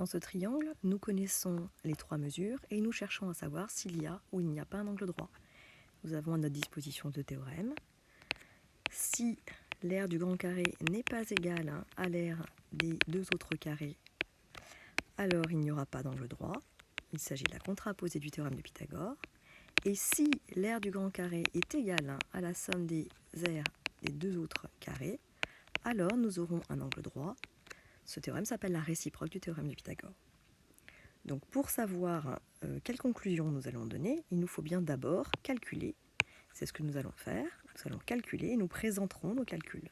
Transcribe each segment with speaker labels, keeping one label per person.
Speaker 1: Dans ce triangle, nous connaissons les trois mesures et nous cherchons à savoir s'il y a ou il n'y a pas un angle droit. Nous avons à notre disposition deux théorèmes. Si l'aire du grand carré n'est pas égale à l'aire des deux autres carrés, alors il n'y aura pas d'angle droit. Il s'agit de la contraposée du théorème de Pythagore. Et si l'aire du grand carré est égale à la somme des aires des deux autres carrés, alors nous aurons un angle droit. Ce théorème s'appelle la réciproque du théorème de Pythagore. Donc pour savoir quelle conclusion nous allons donner, il nous faut bien d'abord calculer. C'est ce que nous allons faire. Nous allons calculer et nous présenterons nos calculs.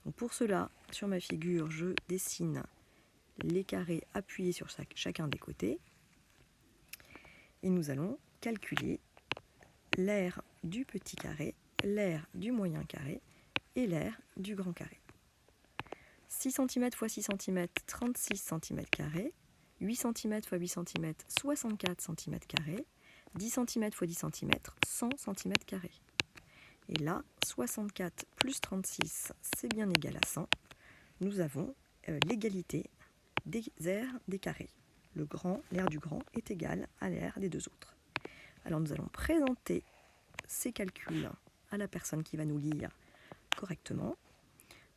Speaker 1: Donc pour cela, sur ma figure, je dessine les carrés appuyés sur chacun des côtés. Et nous allons calculer l'aire du petit carré, l'aire du moyen carré et l'aire du grand carré. 6 cm x 6 cm, 36 cm². 8 cm x 8 cm, 64 cm². 10 cm x 10 cm, 100 cm². Et là, 64 plus 36, c'est bien égal à 100. Nous avons l'égalité des aires des carrés. L'aire du grand est égale à l'aire des deux autres. Alors nous allons présenter ces calculs à la personne qui va nous lire correctement.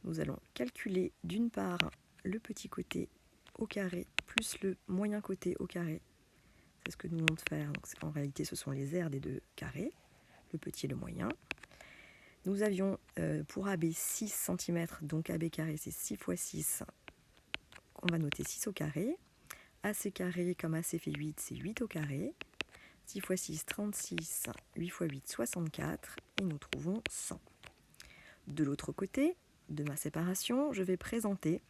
Speaker 1: Nous allons calculer d'une part le petit côté au carré plus le moyen côté au carré. C'est ce que nous venons de faire. Donc, en réalité, ce sont les aires des deux carrés, le petit et le moyen. Nous avions pour AB 6 cm, donc AB carré c'est 6 x 6. On va noter 6 au carré. AC carré comme AC fait 8, c'est 8 au carré. 6 x 6, 36. 8 x 8, 64. Et nous trouvons 100. De l'autre côté de ma séparation, je vais présenter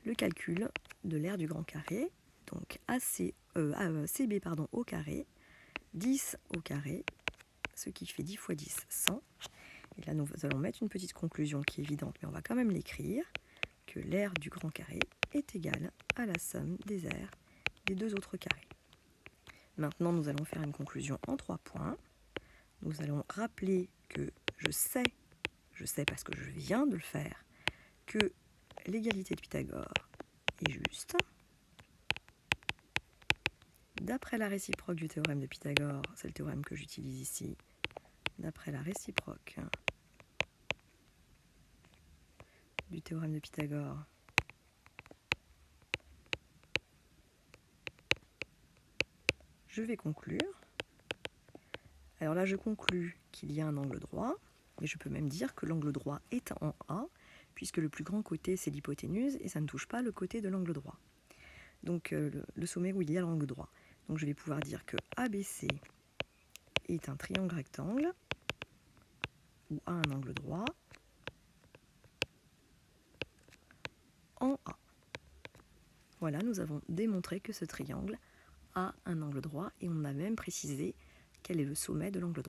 Speaker 1: le calcul de l'aire du grand carré. Donc CB au carré, 10 au carré, ce qui fait 10 x 10, 100. Et là, nous allons mettre une petite conclusion qui est évidente, mais on va quand même l'écrire, que l'aire du grand carré est égale à la somme des aires des deux autres carrés. Maintenant, nous allons faire une conclusion en 3 points. Nous allons rappeler que je sais parce que je viens de le faire, que l'égalité de Pythagore est juste. D'après la réciproque du théorème de Pythagore, c'est le théorème que j'utilise ici, d'après la réciproque du théorème de Pythagore, je vais conclure. Alors là, je conclus qu'il y a un angle droit, et je peux même dire que l'angle droit est en A, puisque le plus grand côté, c'est l'hypoténuse, et ça ne touche pas le côté de l'angle droit. Donc le sommet où il y a l'angle droit. Donc je vais pouvoir dire que ABC est un triangle rectangle, ou a un angle droit, en A. Voilà, nous avons démontré que ce triangle a un angle droit, et on a même précisé quel est le sommet de l'angle droit.